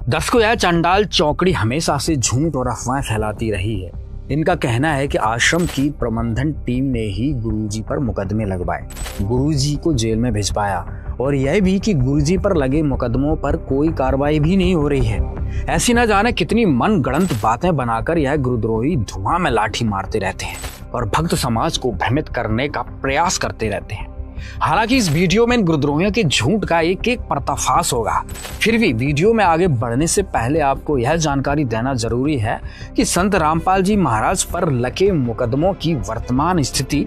दर्शकों, यह चंडाल चौकड़ी हमेशा से झूठ और अफवाहें फैलाती रही है। इनका कहना है कि आश्रम की प्रबंधन टीम ने ही गुरुजी पर मुकदमे लगवाए, गुरुजी को जेल में भिजवाया और यह भी कि गुरुजी पर लगे मुकदमों पर कोई कार्रवाई भी नहीं हो रही है। ऐसी न जाने कितनी मनगढ़ंत बातें बनाकर यह गुरुद्रोही धुआं में लाठी मारते रहते हैं और भक्त समाज को भ्रमित करने का प्रयास करते रहते हैं। हालांकि इस वीडियो में इन गुरुद्रोहियों के झूठ का एक एक पर्दाफाश होगा। फिर भी वीडियो में आगे बढ़ने से पहले आपको यह जानकारी देना जरूरी है कि संत रामपाल जी महाराज पर लगे मुकदमों की वर्तमान स्थिति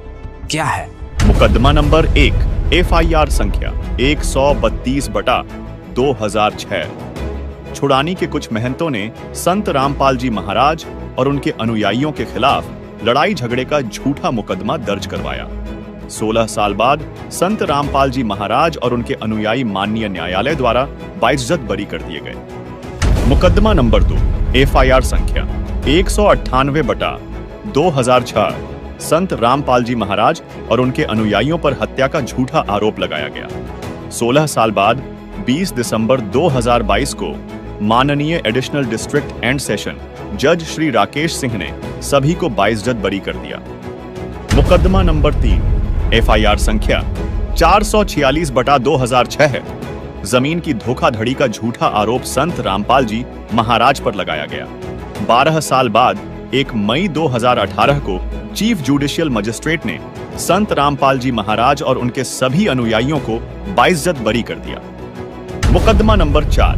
क्या है। मुकदमा नंबर 1, FIR संख्या 132/2006। छुड़ानी के कुछ महंतों ने संत रामपाल जी महाराज और उनके अनुयायियों के खिलाफ लड़ाई झगड़े का झूठा मुकदमा दर्ज करवाया। 16 साल बाद संत रामपाल जी महाराज और उनके अनुयायी माननीय न्यायालय द्वारा बाइज्जत बरी कर दिए गए। मुकदमा नंबर 2, FIR संख्या 198/2006। संत रामपाल जी महाराज और उनके अनुयायियों पर हत्या का झूठा आरोप लगाया गया। 16 साल बाद 20 दिसंबर 2022 को माननीय एडिशनल डिस्ट्रिक्ट एंड सेशन जज श्री राकेश सिंह ने सभी को बाइज्जत बरी कर दिया। मुकदमा नंबर 3, FIR संख्या 446/2006 है। जमीन की धोखाधड़ी का झूठा आरोप संत रामपाल जी महाराज पर लगाया गया। 12 साल बाद 1 मई 2018 को चीफ जुडिशियल मजिस्ट्रेट ने संत रामपाल जी महाराज और उनके सभी अनुयायियों को बाइज्जत बरी कर दिया। मुकदमा नंबर 4,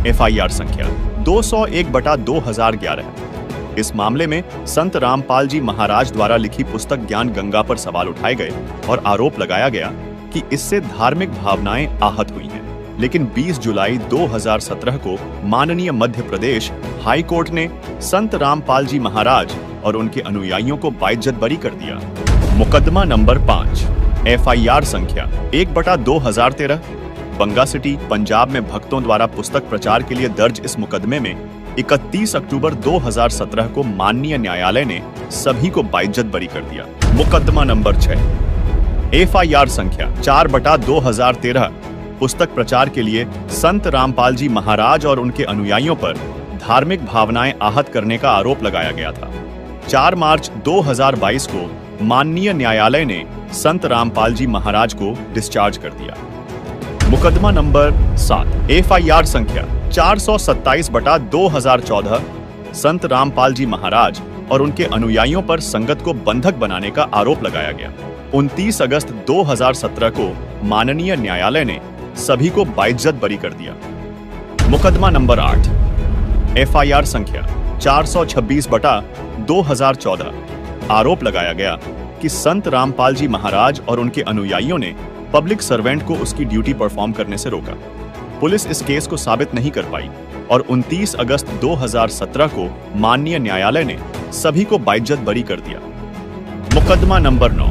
FIR संख्या 201/2011। इस मामले में संत रामपाल जी महाराज द्वारा लिखी पुस्तक ज्ञान गंगा पर सवाल उठाए गए और आरोप लगाया गया कि इससे धार्मिक भावनाएं आहत हुई हैं। लेकिन 20 जुलाई 2017 को माननीय मध्य प्रदेश हाई कोर्ट ने संत रामपाल जी महाराज और उनके अनुयायियों को बाइज्जत बरी कर दिया। मुकदमा नंबर 5, FIR संख्या 1/2013। बंगा सिटी, पंजाब में भक्तों द्वारा पुस्तक प्रचार के लिए दर्ज इस मुकदमे में 31 अक्टूबर 2017 को माननीय न्यायालय ने सभी को बाइज्जत बरी कर दिया। मुकदमा नंबर 6, FIR संख्या 4/2013। पुस्तक प्रचार के लिए संत रामपाल जी महाराज और उनके अनुयायियों पर धार्मिक भावनाएं आहत करने का आरोप लगाया गया था। 4 मार्च 2022 को माननीय न्यायालय ने संत रामपाल जी महाराज को डिस्चार्ज कर दिया। मुकदमा नंबर 7, FIR संख्या 427/2014। संत रामपाल जी महाराज और उनके अनुयायियों पर संगत को बंधक बनाने का आरोप लगाया गया। 29 अगस्त 2017 को माननीय न्यायालय ने सभी को बाइज्जत बरी कर दिया। मुकदमा नंबर 8, FIR संख्या 426/2014। आरोप लगाया गया कि संत रामपाल जी महाराज और उनके अनुयायियों ने पब्लिक सर्वेंट को उसकी ड्यूटी परफॉर्म करने से रोका। पुलिस इस केस को साबित नहीं कर पाई और 29 अगस्त 2017 को माननीय न्यायालय ने सभी को बाइज्जत बरी कर दिया। मुकदमा नंबर 9,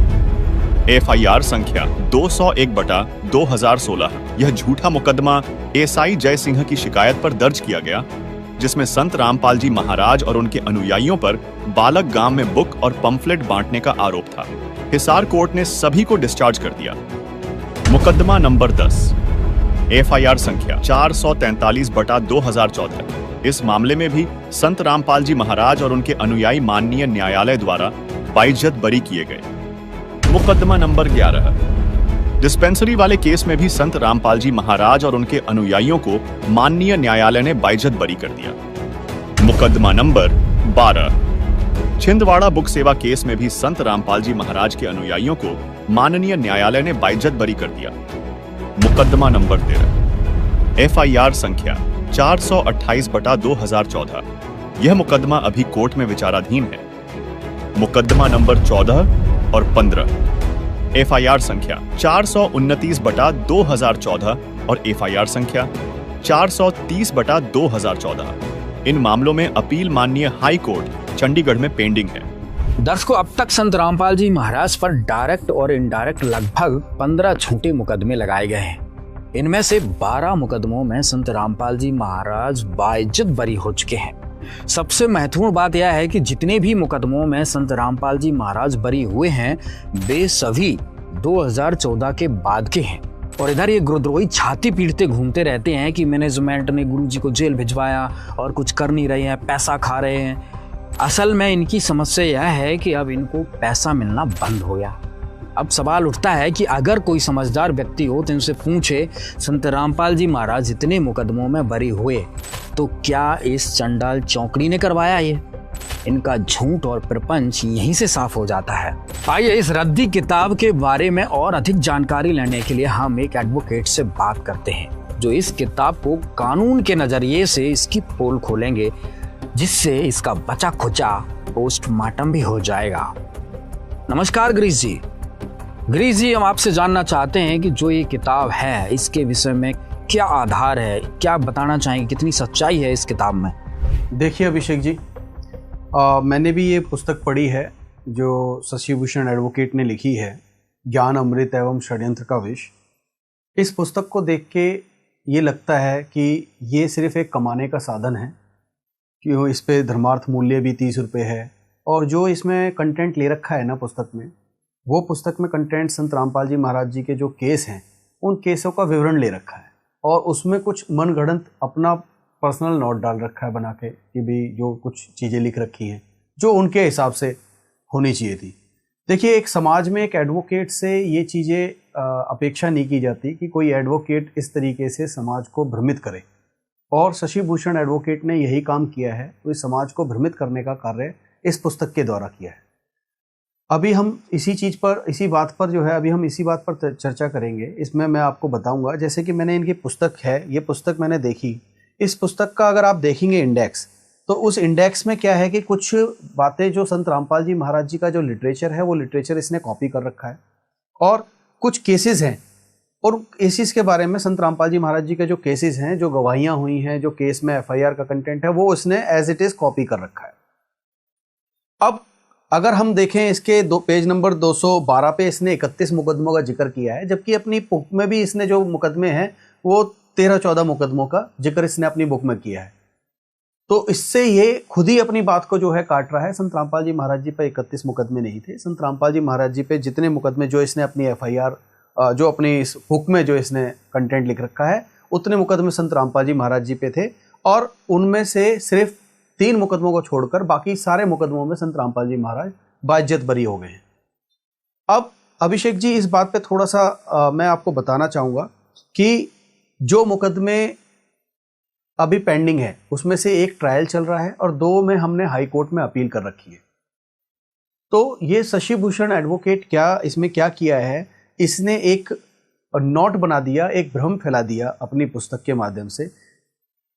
FIR संख्या 201/2016। यह झूठा मुकदमा SI जय सिंह की शिकायत पर दर्ज किया गया, जिसमें संत रामपाल जी महाराज और उनके अनुयायियों पर बालक गांव में बुक और पंफलेट बांटने का आरोप था। हिसार कोर्ट ने सभी को डिस्चार्ज कर दिया। मुकदमा नंबर 10, FIR संख्या 443/2014। इस मामले में भी संत रामपाल जी महाराज और उनके अनुयायी माननीय न्यायालय द्वारा बाइज्जत बरी किए गए। मुकदमा नंबर 11, डिस्पेंसरी वाले केस में भी संत रामपाल जी महाराज और उनके अनुयायियों को माननीय न्यायालय ने बाइज्जत बरी कर दिया। मुकदमा नंबर 12, छिंदवाड़ा बुक सेवा केस में भी संत रामपाल जी महाराज के अनुयायियों को माननीय न्यायालय ने बाइज्जत बरी कर दिया। मुकदमा नंबर 13, FIR संख्या 428/2014। यह मुकदमा अभी कोर्ट में विचाराधीन है। मुकदमा नंबर 14 और 15, FIR संख्या 429/2014 और FIR संख्या 430/2014। इन मामलों में अपील माननीय हाई कोर्ट चंडीगढ़ में पेंडिंग है। दर्शकों, अब तक संत रामपाल जी महाराज पर डायरेक्ट और इनडायरेक्ट लगभग 15 झूठे मुकदमे लगाए गए हैं। इनमें से 12 मुकदमों में संत रामपाल जी महाराज बाइज्जत बरी हो चुके हैं। सबसे महत्वपूर्ण बात यह है कि जितने भी मुकदमों में संत रामपाल जी महाराज बरी हुए हैं वे सभी 2014 के बाद के हैं और इधर ये गुरुद्रोही छाती पीटते घूमते रहते हैं कि मैनेजमेंट ने गुरुजी को जेल भिजवाया और कुछ कर नहीं रहे हैं, पैसा खा रहे हैं। असल में इनकी समस्या यह है कि अब इनको पैसा मिलना बंद हो गया। अब सवाल उठता है कि अगर कोई समझदार व्यक्ति हो तो इनसे पूछे, संत रामपाल जी महाराज इतने मुकदमों में बरी हुए तो क्या इस चंडाल चौकड़ी ने करवाया ये? इनका झूठ और प्रपंच यहीं से साफ हो जाता है। आइए इस रद्दी किताब के बारे में और अधिक जानकारी लेने के लिए हम एक एडवोकेट से बात करते हैं, जो इस किताब को कानून के नजरिए से इसकी पोल खोलेंगे, जिससे इसका बचा खुचा पोस्टमार्टम भी हो जाएगा। नमस्कार गिरीश जी। गिरीश जी, हम आपसे जानना चाहते हैं कि जो ये किताब है इसके विषय में क्या आधार है, क्या बताना चाहेंगे, कितनी सच्चाई है इस किताब में? देखिए अभिषेक जी, मैंने भी ये पुस्तक पढ़ी है जो शशि भूषण एडवोकेट ने लिखी है, ज्ञान अमृत एवं षड्यंत्र का विष। इस पुस्तक को देख के ये लगता है कि ये सिर्फ एक कमाने का साधन है, कि इस पे धर्मार्थ मूल्य भी 30 रुपये है, और जो इसमें कंटेंट ले रखा है ना पुस्तक में, वो पुस्तक में कंटेंट संत रामपाल जी महाराज जी के जो केस हैं उन केसों का विवरण ले रखा है, और उसमें कुछ मनगढ़ंत अपना पर्सनल नोट डाल रखा है बना के कि भी जो कुछ चीज़ें लिख रखी हैं जो उनके हिसाब से होनी चाहिए थी। देखिए, एक समाज में एक एडवोकेट से ये चीज़ें अपेक्षा नहीं की जाती कि कोई एडवोकेट इस तरीके से समाज को भ्रमित करे, और शशि भूषण एडवोकेट ने यही काम किया है। तो इस समाज को भ्रमित करने का कार्य इस पुस्तक के द्वारा किया है। अभी हम इसी बात पर चर्चा करेंगे। इसमें मैं आपको बताऊंगा, जैसे कि मैंने इनकी पुस्तक है, ये पुस्तक मैंने देखी। इस पुस्तक का अगर आप देखेंगे इंडेक्स, तो उस इंडेक्स में क्या है कि कुछ बातें जो संत रामपाल जी महाराज जी का जो लिटरेचर है वो लिटरेचर इसने कॉपी कर रखा है, और कुछ केसेस हैं, और केसेस के बारे में संत रामपाल जी महाराज जी के जो केसेस हैं, जो गवाहियां हुई हैं, जो केस में एफआईआर का कंटेंट है, वो इसने एज इट इज कॉपी कर रखा है। अब अगर हम देखें इसके पेज नंबर 212 पे इसने 31 मुकदमों का जिक्र किया है, जबकि अपनी बुक में भी इसने जो मुकदमे हैं वो 13-14 मुकदमों का जिक्र इसने अपनी बुक में किया है। तो इससे ये खुद ही अपनी बात को जो है काट रहा है। संत रामपाल जी महाराज जी पे 31 मुकदमे नहीं थे। संत रामपाल जी महाराज जी पे जितने मुकदमे जो इसने अपनी एफआईआर जो अपनी इस बुक में जो इसने कंटेंट लिख रखा है, उतने मुकदमे संत रामपाल जी महाराज जी पे थे, और उनमें से सिर्फ 3 मुकदमों को छोड़कर बाकी सारे मुकदमों में संत रामपाल जी महाराज बाइज्जत बरी हो गए हैं। अब अभिषेक जी, इस बात पे थोड़ा सा मैं आपको बताना चाहूँगा कि जो मुकदमे अभी पेंडिंग है उसमें से एक ट्रायल चल रहा है और 2 में हमने हाई कोर्ट में अपील कर रखी है। तो ये शशि भूषण एडवोकेट इसमें क्या किया है, इसने एक नोट बना दिया, एक भ्रम फैला दिया अपनी पुस्तक के माध्यम से।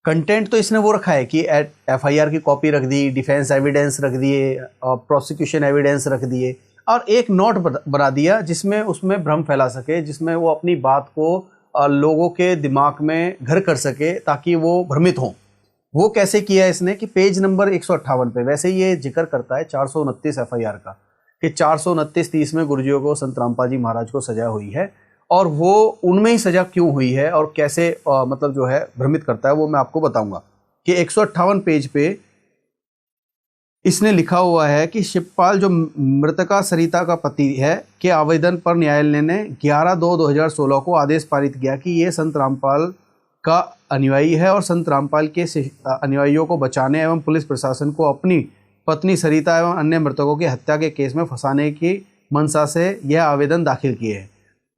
कंटेंट तो इसने वो रखा है कि एफआईआर की कॉपी रख दी, डिफेंस एविडेंस रख दिए, प्रोसिक्यूशन एविडेंस रख दिए, और एक नोट बना दिया जिसमें उसमें भ्रम फैला सके, जिसमें वो अपनी बात को लोगों के दिमाग में घर कर सके ताकि वो भ्रमित हों। वो कैसे किया इसने कि पेज नंबर 158 पे वैसे ये जिक्र करता है 429 एफआईआर का, कि 429-30 में गुरुजियों को संत रामपाल जी महाराज को सजा हुई है, और वो उनमें ही सजा क्यों हुई है और कैसे मतलब जो है भ्रमित करता है, वो मैं आपको बताऊंगा। कि 158 पेज पे इसने लिखा हुआ है कि शिवपाल जो मृतका सरिता का पति है के आवेदन पर न्यायालय ने 11/2/2016 को आदेश पारित किया कि ये संत रामपाल का अनुयायी है, और संत रामपाल के अनुयायियों को बचाने एवं पुलिस प्रशासन को अपनी पत्नी सरिता एवं अन्य मृतकों की हत्या के केस में फंसाने की मंशा से यह आवेदन दाखिल किए हैं,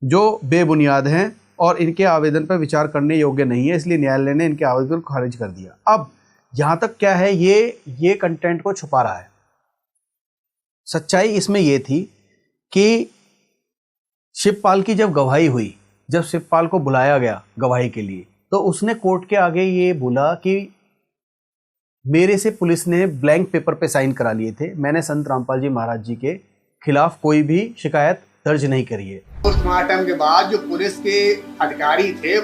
जो बेबुनियाद हैं और इनके आवेदन पर विचार करने योग्य नहीं है, इसलिए न्यायालय ने इनके आवेदन को खारिज कर दिया। अब यहाँ तक क्या है, ये कंटेंट को छुपा रहा है। सच्चाई इसमें यह थी कि शिवपाल की जब गवाही हुई, जब शिवपाल को बुलाया गया गवाही के लिए, तो उसने कोर्ट के आगे ये बोला कि मेरे से पुलिस ने ब्लैंक पेपर पे साइन करा लिए थे, मैंने संत रामपाल जी महाराज जी के खिलाफ कोई भी शिकायत दर्ज नहीं करी है। पोस्टमार्टम के बाद जो पुलिस के अधिकारी थे,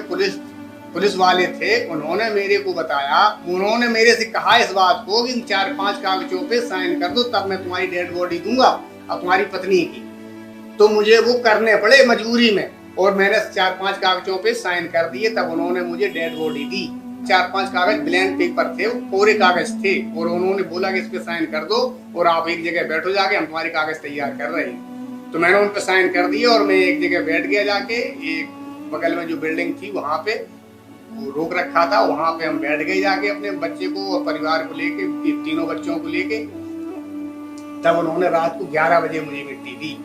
पुलिस वाले थे, उन्होंने मेरे को बताया, उन्होंने मेरे से कहा इस बात को कि 4-5 कागजों पे साइन कर दो, तब मैं तुम्हारी डेड बॉडी दूंगा और तुम्हारी पत्नी की। तो मुझे वो करने पड़े मजबूरी में, और मैंने 4-5 कागजों पे साइन कर दिए, तब उन्होंने मुझे डेड बॉडी दी। 4-5 कागज ब्लैंक पेपर थे, कोरे कागज थे, और उन्होंने बोला कि इस पे साइन कर दो और आप एक जगह बैठो जाके, हम तुम्हारे कागज तैयार कर रहे हैं। तो मैंने उन पे साइन कर दिए और मैं एक जगह बैठ गया जाके, एक बगल में जो बिल्डिंग थी वहां पे वो रोक रखा था। वहां पे हम बैठ गए जाके अपने बच्चे को और परिवार को लेके, तीनों बच्चों को लेके। तब उन्होंने रात को 11 बजे मुझे मिट्टी दी।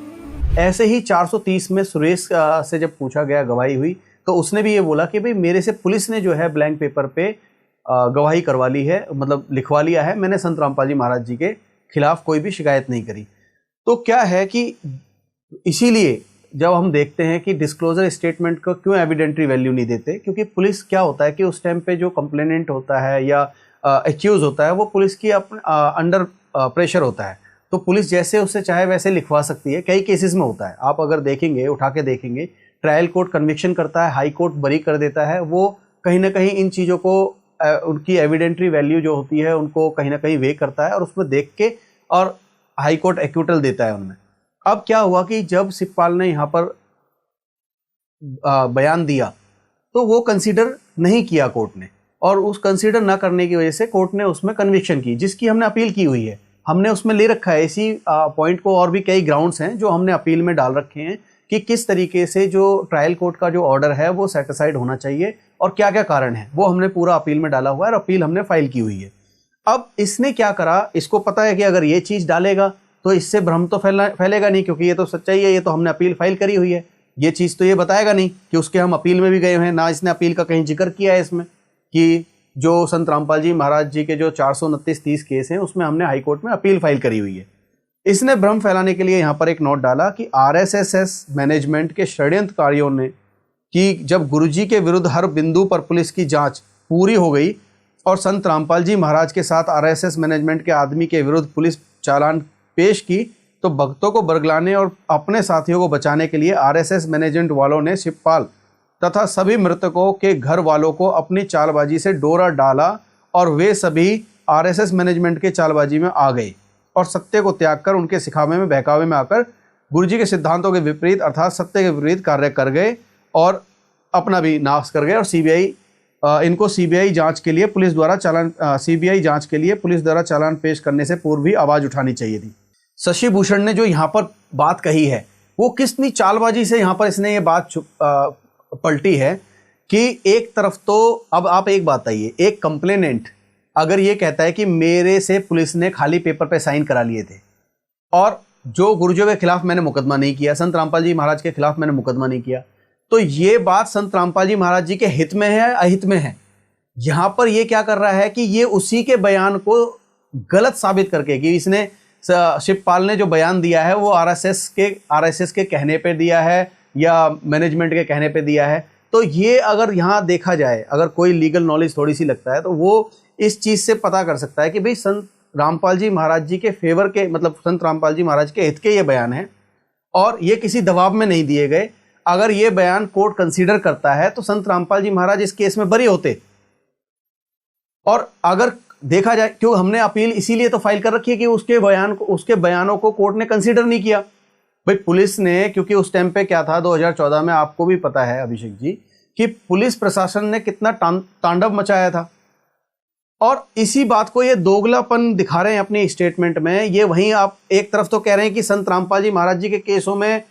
ऐसे ही 430 में सुरेश से जब पूछा गया, गवाही हुई, तो उसने भी ये बोला कि भाई मेरे से पुलिस ने जो है ब्लैंक पेपर पे गवाही करवा ली है, मतलब लिखवा लिया है, मैंने संत रामपाल जी महाराज जी के खिलाफ कोई भी शिकायत नहीं करी। तो क्या है कि इसीलिए जब हम देखते हैं कि डिस्क्लोजर स्टेटमेंट को क्यों एविडेंटरी वैल्यू नहीं देते, क्योंकि पुलिस क्या होता है कि उस टाइम पे जो कंप्लेनेंट होता है या एक्यूज होता है वो पुलिस की अंडर प्रेशर होता है, तो पुलिस जैसे उससे चाहे वैसे लिखवा सकती है। कई केसेस में होता है, आप अगर देखेंगे, उठा के देखेंगे, ट्रायल कोर्ट कन्विक्शन करता है, हाई कोर्ट बरी कर देता है, वो कहीं ना कहीं इन चीज़ों को उनकी एविडेंटरी वैल्यू जो होती है उनको कहीं ना कहीं वे करता है और उसमें देख के और हाई कोर्ट एक्यूटल देता है उनमें। अब क्या हुआ कि जब शिवपाल ने यहाँ पर बयान दिया तो वो कंसीडर नहीं किया कोर्ट ने, और उस कंसीडर ना करने की वजह से कोर्ट ने उसमें कन्विक्शन की, जिसकी हमने अपील की हुई है। हमने उसमें ले रखा है इसी पॉइंट को, और भी कई ग्राउंड्स हैं जो हमने अपील में डाल रखे हैं कि किस तरीके से जो ट्रायल कोर्ट का जो ऑर्डर है वो सेटिसाइड होना चाहिए और क्या क्या कारण है, वो हमने पूरा अपील में डाला हुआ है और अपील हमने फाइल की हुई है। अब इसने क्या करा, इसको पता है कि अगर ये चीज़ डालेगा तो इससे भ्रम तो फैलेगा नहीं, क्योंकि ये तो सच्चाई है, ये तो हमने अपील फाइल करी हुई है। ये चीज़ तो ये बताएगा नहीं कि उसके हम अपील में भी गए हैं, ना इसने अपील का कहीं जिक्र किया है इसमें कि जो संत रामपाल जी महाराज जी के जो 429-30 केस हैं उसमें हमने हाई कोर्ट में अपील फाइल करी हुई है। इसने भ्रम फैलाने के लिए यहाँ पर एक नोट डाला कि आरएसएस मैनेजमेंट के षड्यंत्रकारियों ने कि जब गुरुजी के विरुद्ध हर बिंदु पर पुलिस की जांच पूरी हो गई और संत रामपाल जी महाराज के साथ आरएसएस मैनेजमेंट के आदमी के विरुद्ध पुलिस चालान पेश की, तो भक्तों को बरगलाने और अपने साथियों को बचाने के लिए आरएसएस मैनेजमेंट वालों ने शिवपाल तथा सभी मृतकों के घर वालों को अपनी चालबाजी से डोरा डाला और वे सभी आरएसएस मैनेजमेंट के चालबाजी में आ गए और सत्य को त्याग कर उनके सिखावे में बहकावे में आकर गुरुजी के सिद्धांतों के विपरीत अर्थात सत्य के विपरीत कार्य कर गए और अपना भी नाश कर गए। और इनको सीबीआई जांच के लिए पुलिस द्वारा चालान पेश करने से पूर्व भी आवाज उठानी चाहिए थी। शशि भूषण ने जो यहाँ पर बात कही है वो कितनी चालबाजी से यहाँ पर इसने ये बात पलटी है कि एक तरफ तो अब आप एक बात आइए, एक कंप्लेनेंट अगर ये कहता है कि मेरे से पुलिस ने खाली पेपर पे साइन करा लिए थे और जो गुरुजियों के खिलाफ मैंने मुकदमा नहीं किया, संत रामपाल जी महाराज के खिलाफ मैंने मुकदमा नहीं किया, तो ये बात संत रामपाल जी महाराज जी के हित में है अहित में है। यहाँ पर ये क्या कर रहा है कि ये उसी के बयान को गलत साबित करके कि इसने शिवपाल ने जो बयान दिया है वो आरएसएस के कहने पे दिया है या मैनेजमेंट के कहने पे दिया है। तो ये अगर यहाँ देखा जाए, अगर कोई लीगल नॉलेज थोड़ी सी लगता है तो वो इस चीज़ से पता कर सकता है कि भाई संत रामपाल जी महाराज जी के फेवर के, मतलब संत रामपाल जी महाराज के हित के ये बयान है और ये किसी दबाव में नहीं दिए गए। अगर ये बयान कोर्ट कंसीडर करता है तो संत रामपाल जी महाराज इस केस में बरी होते। और अगर देखा जाए, क्यों हमने अपील इसीलिए तो फाइल कर रखी है कि उसके बयानों को कोर्ट ने कंसीडर नहीं किया। भाई पुलिस ने, क्योंकि उस टाइम पे क्या था 2014 में, आपको भी पता है अभिषेक जी, कि पुलिस प्रशासन ने कितना तांडव मचाया था और इसी बात को ये दोगलापन दिखा रहे हैं अपनी स्टेटमेंट में। ये वहीं आप एक तरफ तो कह रहे हैं कि संत रामपाल जी महाराज जी के केसों में,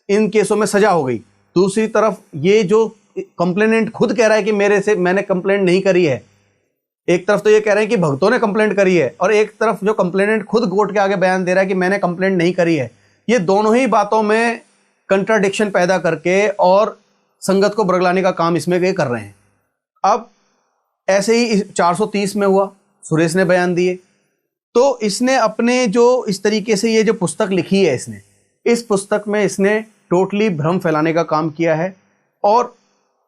इन केसों में सजा हो गई, दूसरी तरफ ये जो कंप्लेनेंट खुद कह रहा है कि मैंने कंप्लेंट नहीं करी है। एक तरफ तो ये कह रहे हैं कि भक्तों ने कंप्लेंट करी है और एक तरफ जो कंप्लेनेंट खुद कोर्ट के आगे बयान दे रहा है कि मैंने कंप्लेंट नहीं करी है। ये दोनों ही बातों में कंट्राडिक्शन पैदा करके और संगत को बरगलाने का काम इसमें ये कर रहे हैं। अब ऐसे ही 430 में हुआ, सुरेश ने बयान दिए, तो इसने अपने जो इस तरीके से ये जो पुस्तक लिखी है, इस पुस्तक में इसने टोटली भ्रम फैलाने का काम किया है और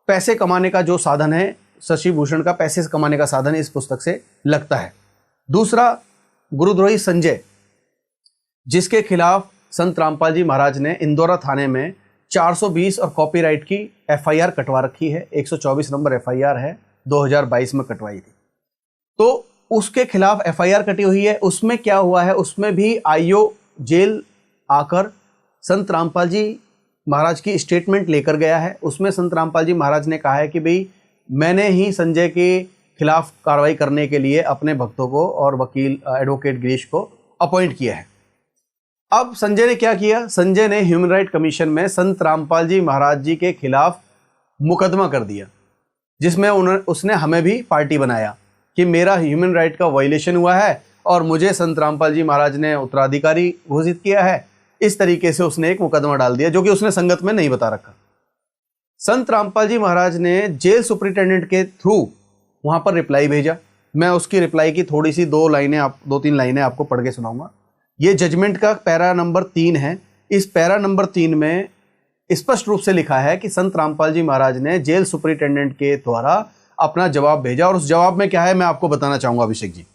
पैसे कमाने का जो साधन है, शशि भूषण का पैसे कमाने का साधन इस पुस्तक से लगता है। दूसरा, गुरुद्रोही संजय, जिसके खिलाफ संत रामपाल जी महाराज ने इंदौरा थाने में 420 और कॉपीराइट की एफआईआर कटवा रखी है। 124 नंबर एफआईआर है, 2022 में कटवाई थी। तो उसके खिलाफ एफआईआर कटी हुई है। उसमें क्या हुआ है, उसमें भी आईओ जेल आकर संत रामपाल जी महाराज की स्टेटमेंट लेकर गया है। उसमें संत रामपाल जी महाराज ने कहा है कि भाई मैंने ही संजय के खिलाफ कार्रवाई करने के लिए अपने भक्तों को और वकील एडवोकेट गिरीश को अपॉइंट किया है। अब संजय ने क्या किया, संजय ने ह्यूमन राइट कमीशन में संत रामपाल जी महाराज जी के खिलाफ मुकदमा कर दिया, जिसमें उसने हमें भी पार्टी बनाया कि मेरा ह्यूमन राइट का वायलेशन हुआ है और मुझे संत रामपाल जी महाराज ने उत्तराधिकारी घोषित किया है। इस तरीके से उसने एक मुकदमा डाल दिया, जो कि उसने संगत में नहीं बता रखा। संत रामपाल जी महाराज ने जेल सुपरिटेंडेंट के थ्रू वहां पर रिप्लाई भेजा। मैं उसकी रिप्लाई की थोड़ी सी 2-3 लाइनें आपको पढ़ के सुनाऊंगा। ये जजमेंट का पैरा नंबर 3 है। इस पैरा नंबर 3 में स्पष्ट रूप से लिखा है कि संत रामपाल जी महाराज ने जेल सुपरिटेंडेंट के द्वारा अपना जवाब भेजा, और उस जवाब में क्या है मैं आपको बताना चाहूंगा अभिषेक जी।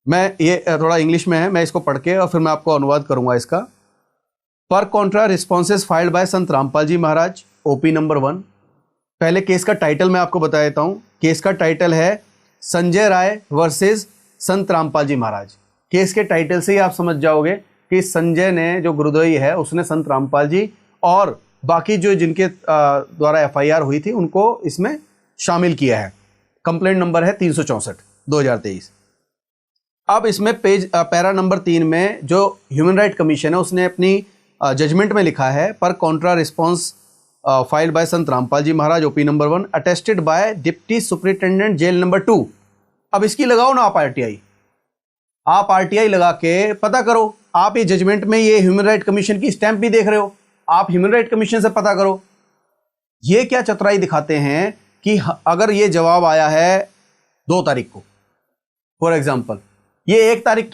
मैं ये थोड़ा इंग्लिश में है, मैं इसको पढ़ के और फिर मैं आपको अनुवाद करूंगा इसका। पर Contra responses filed by Sant Rampal ji Maharaj, OP number 1। पहले केस का टाइटल मैं आपको बता देता हूं। केस का टाइटल है संजय राय वर्सेस संत रामपाल जी महाराज। केस के टाइटल से ही आप समझ जाओगे कि संजय ने, जो गुरुद्रोही है, उसने संत रामपाल जी और बाकी जो जिनके द्वारा FIR हुई थी उनको इसमें शामिल किया है। कंप्लेंट नंबर है 364 2023। अब इसमें पैरा नंबर 3 में जो ह्यूमन राइट कमीशन है उसने अपनी जजमेंट में लिखा है, पर contra response filed by Sant Rampal ji Maharaj, OP number 1, attested by deputy superintendent jail number 2। अब इसकी लगाओ ना आप RTI। आप RTI लगा के पता करो। आप ये जजमेंट में ये ह्यूमन राइट कमीशन की स्टैंप भी देख रहे हो, आप ह्यूमन राइट कमीशन से पता करो। ये क्या चतुराई दिखाते हैं कि अगर ये जवाब आया है 2 तारीख को, फॉर एग्जाम्पल, ये 1 तारीख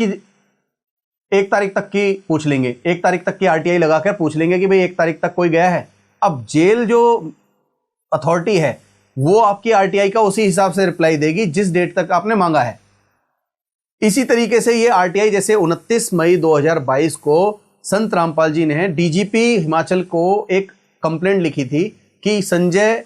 तक की पूछ लेंगे, 1 तारीख तक की RTI लगाकर पूछ लेंगे कि भाई 1 तारीख तक कोई गया है। अब जेल जो अथॉरिटी है वो आपकी RTI का उसी हिसाब से रिप्लाई देगी जिस डेट तक आपने मांगा है। इसी तरीके से ये RTI जैसे 29 मई 2022 को संत रामपाल जी ने DGP हिमाचल को एक कंप्लेंट लिखी थी कि संजय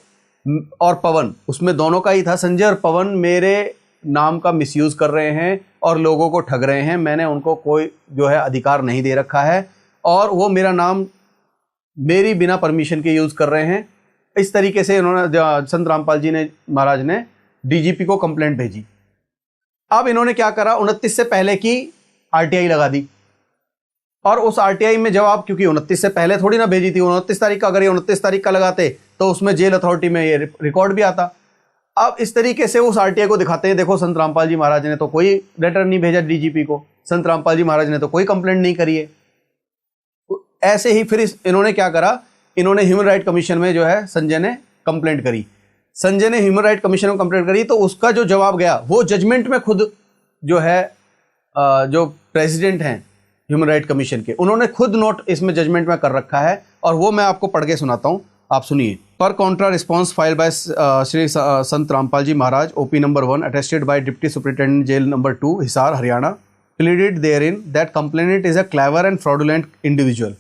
और पवन, उसमें दोनों का ही था, संजय और पवन मेरे नाम का मिसयूज कर रहे हैं और लोगों को ठग रहे हैं। मैंने उनको कोई जो है अधिकार नहीं दे रखा है और वो मेरा नाम मेरी बिना परमिशन के यूज कर रहे हैं। इस तरीके से इन्होंने, संत रामपाल जी ने महाराज ने DGP को कंप्लेंट भेजी। अब इन्होंने क्या करा, 29 से पहले की RTI लगा दी और उस RTI में जवाब, क्योंकि 29 से पहले थोड़ी ना भेजी थी, 29 तारीख का, अगर ये 29 तारीख का लगाते तो उसमें जेल अथॉरिटी में ये रिकॉर्ड भी आता। अब इस तरीके से उस RTI को दिखाते हैं, देखो संत रामपाल जी महाराज ने तो कोई लेटर नहीं भेजा DGP को, संत रामपाल जी महाराज ने तो कोई कंप्लेंट नहीं करी है। ऐसे ही फिर इन्होंने क्या करा, इन्होंने ह्यूमन राइट कमीशन में जो है संजय ने कंप्लेंट करी। संजय ने ह्यूमन राइट कमीशन में कंप्लेंट करी तो उसका जो जवाब गया वो जजमेंट में खुद जो है जो प्रेसिडेंट हैं ह्यूमन राइट कमीशन के, उन्होंने खुद नोट इसमें जजमेंट में कर रखा है और वो मैं आपको पढ़ के सुनाता हूं, आप सुनिए। पर contra response file by Shri Sant Rampal ji Maharaj, OP number 1, attested by deputy superintendent jail number 2, Hisar, Haryana, pleaded therein that complainant is a clever and fraudulent individual.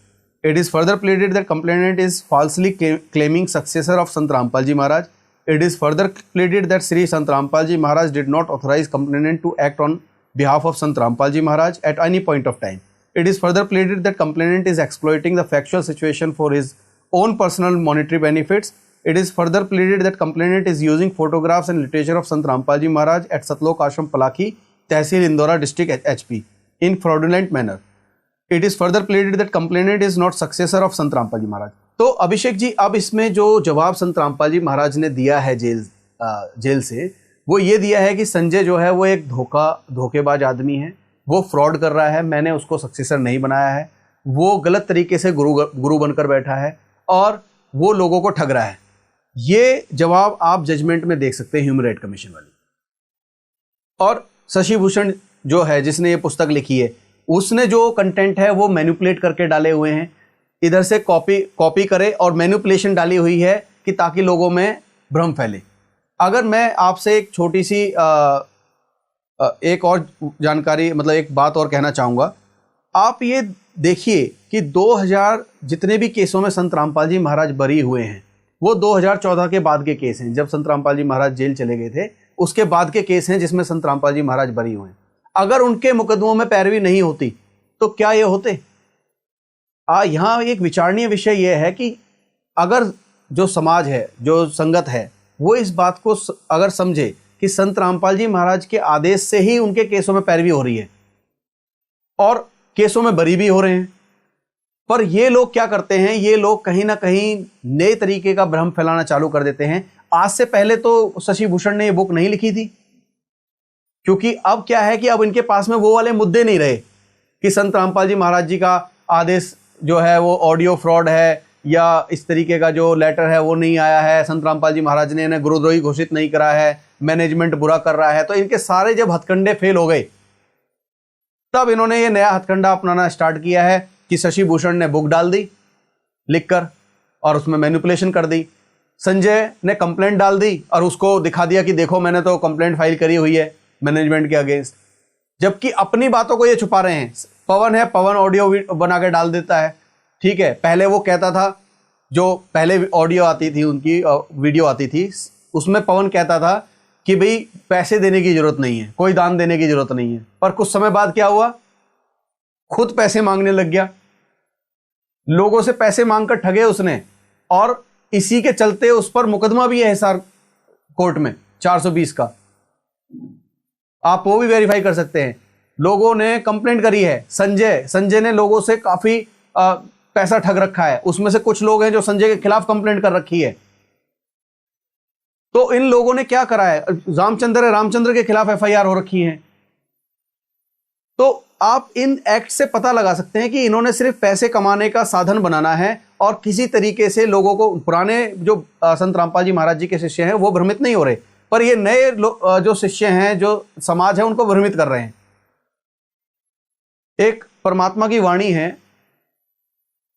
It is further pleaded that complainant is falsely claiming successor of Sant Rampal Ji Maharaj. It is further pleaded that Sri Sant Rampal Ji Maharaj did not authorize complainant to act on behalf of Sant Rampal Ji Maharaj at any point of time. It is further pleaded that complainant is exploiting the factual situation for his own personal monetary benefits. It is further pleaded that complainant is using photographs and literature of Sant Rampal Ji Maharaj at Satlok Ashram Palaki, Tehsil Indora District HP in fraudulent manner. It is further pleaded that complainant is not successor of संत रामपाल जी महाराज. तो अभिषेक जी, अब इसमें जो जवाब संत रामपाल जी महाराज ने दिया है jail से, वो ये दिया है कि संजय जो है वो एक धोखेबाज आदमी है, वो फ्रॉड कर रहा है, मैंने उसको सक्सेसर नहीं बनाया है, वो गलत तरीके से गुरु बनकर बैठा है और वो लोगों को ठग रहा है. ये जवाब आप जजमेंट में देख सकते हैं ह्यूमन राइट कमीशन वाली. और शशि भूषण जो है जिसने ये पुस्तक लिखी है, उसने जो कंटेंट है वो मैनिपुलेट करके डाले हुए हैं, इधर से कॉपी करे और मैनिपुलेशन डाली हुई है कि ताकि लोगों में भ्रम फैले. अगर मैं आपसे एक छोटी सी एक और जानकारी, मतलब एक बात और कहना चाहूँगा. आप ये देखिए कि 2000 जितने भी केसों में संत रामपाल जी महाराज बरी हुए हैं वो 2014 के बाद के केस हैं. जब संत रामपाल जी महाराज जेल चले गए थे उसके बाद के केस हैं जिसमें संत रामपाल जी महाराज बरी हुए हैं. अगर उनके मुकदमों में पैरवी नहीं होती तो क्या ये होते? यहां एक विचारणीय विषय यह है कि अगर जो समाज है, जो संगत है, वो इस बात को अगर समझे कि संत रामपाल जी महाराज के आदेश से ही उनके केसों में पैरवी हो रही है और केसों में बरी भी हो रहे हैं, पर ये लोग क्या करते हैं, ये लोग कहीं ना कहीं नए तरीके का भ्रम फैलाना चालू कर देते हैं। आज से पहले तो शशि भूषण ने ये बुक नहीं लिखी थी, क्योंकि अब क्या है कि अब इनके पास में वो वाले मुद्दे नहीं रहे कि संत रामपाल जी महाराज जी का आदेश जो है वो ऑडियो फ्रॉड है, या इस तरीके का जो लेटर है वो नहीं आया है, संत रामपाल जी महाराज ने इन्हें गुरुद्रोही घोषित नहीं करा है, मैनेजमेंट बुरा कर रहा है। तो इनके सारे जब हथकंडे फेल हो गए, तब इन्होंने ये नया हथकंडा अपनाना स्टार्ट किया है कि शशि भूषण ने बुक डाल दी लिखकर और उसमें मैनिपुलेशन कर दी। संजय ने कंप्लेंट डाल दी और उसको दिखा दिया कि देखो मैंने तो कंप्लेंट फाइल करी हुई है मैनेजमेंट के अगेंस्ट, जबकि अपनी बातों को ये छुपा रहे हैं। पवन है, पवन ऑडियो बना के डाल देता है, ठीक है। पहले वो कहता था, जो पहले ऑडियो आती थी उनकी, वीडियो आती थी, उसमें पवन कहता था कि भाई पैसे देने की जरूरत नहीं है, कोई दान देने की जरूरत नहीं है। पर कुछ समय बाद क्या हुआ, खुद पैसे मांगने लग गया, लोगों से पैसे मांगकर ठगे उसने, और इसी के चलते उस पर मुकदमा भी है हिसार कोर्ट में 420 का। आप वो भी वेरीफाई कर सकते हैं। लोगों ने कंप्लेंट करी है, संजय ने लोगों से काफी पैसा ठग रखा है। उसमें से कुछ लोग हैं जो संजय के खिलाफ कंप्लेंट कर रखी है। तो इन लोगों ने क्या करा है, रामचंद्र के खिलाफ एफआईआर हो रखी है। तो आप इन एक्ट से पता लगा सकते हैं कि इन्होंने सिर्फ पैसे कमाने का साधन बनाना है और किसी तरीके से लोगों को, पुराने जो संत रामपाल जी महाराज जी के शिष्य हैं वो भ्रमित नहीं हो रहे, पर ये नए जो शिष्य हैं, जो समाज है, उनको भ्रमित कर रहे हैं। एक परमात्मा की वाणी है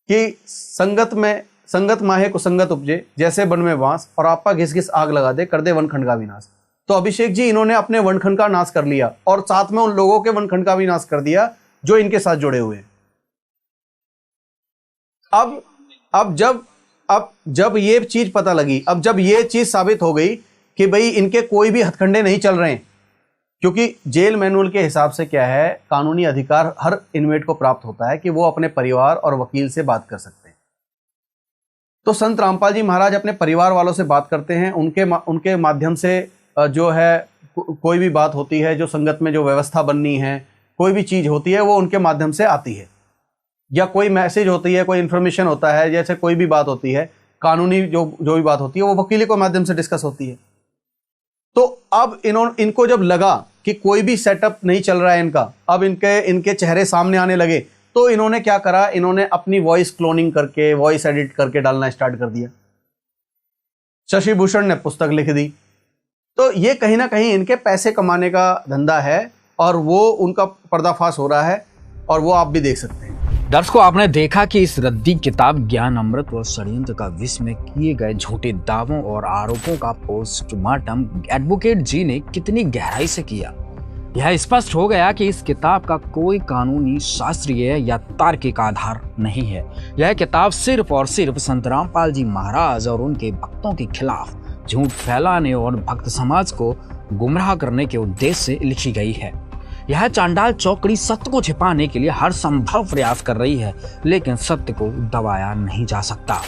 कि संगत माहे को संगत उपजे, जैसे वन में बांस, और आपा घिस घिस आग लगा दे, कर दे वनखंड का विनाश। तो अभिषेक जी इन्होंने अपने वनखंड का नाश कर लिया और साथ में उन लोगों के वनखंड का भी नाश कर दिया जो इनके साथ जुड़े हुए हैं। अब जब ये चीज पता लगी, अब जब ये चीज साबित हो गई कि भाई इनके कोई भी हथकंडे नहीं चल रहे हैं, क्योंकि जेल मैनुअल के हिसाब से क्या है, कानूनी अधिकार हर इनमेट को प्राप्त होता है कि वो अपने परिवार और वकील से बात कर सकते हैं। तो संत रामपाल जी महाराज अपने परिवार वालों से बात करते हैं, उनके माध्यम से जो है कोई भी बात होती है, जो संगत में जो व्यवस्था बननी है, कोई भी चीज होती है, वो उनके माध्यम से आती है, या कोई मैसेज होती है, कोई इन्फॉर्मेशन होता है, जैसे कोई भी बात होती है, कानूनी जो भी बात होती है, वो वकील के माध्यम से डिस्कस होती है। तो अब इनको जब लगा कि कोई भी सेटअप नहीं चल रहा है इनका, अब इनके चेहरे सामने आने लगे, तो इन्होंने क्या करा, इन्होंने अपनी वॉइस क्लोनिंग करके, वॉइस एडिट करके डालना स्टार्ट कर दिया। शशि भूषण ने पुस्तक लिख दी। तो ये कहीं ना कहीं इनके पैसे कमाने का धंधा है और वो उनका पर्दाफाश हो रहा है, और वो आप भी देख सकते हैं। दर्शकों, आपने देखा कि इस रद्दी किताब ज्ञान अमृत और षड्यंत्र का विष में किए गए झूठे दावों और आरोपों का पोस्टमार्टम एडवोकेट जी ने कितनी गहराई से किया। यह स्पष्ट हो गया कि इस किताब का कोई कानूनी, शास्त्रीय या तार्किक आधार नहीं है। यह किताब सिर्फ और सिर्फ संत रामपाल जी महाराज और उनके भक्तों के खिलाफ झूठ फैलाने और भक्त समाज को गुमराह करने के उद्देश्य से लिखी गई है। यह चांडाल चौकड़ी सत्य को छिपाने के लिए हर संभव प्रयास कर रही है, लेकिन सत्य को दबाया नहीं जा सकता।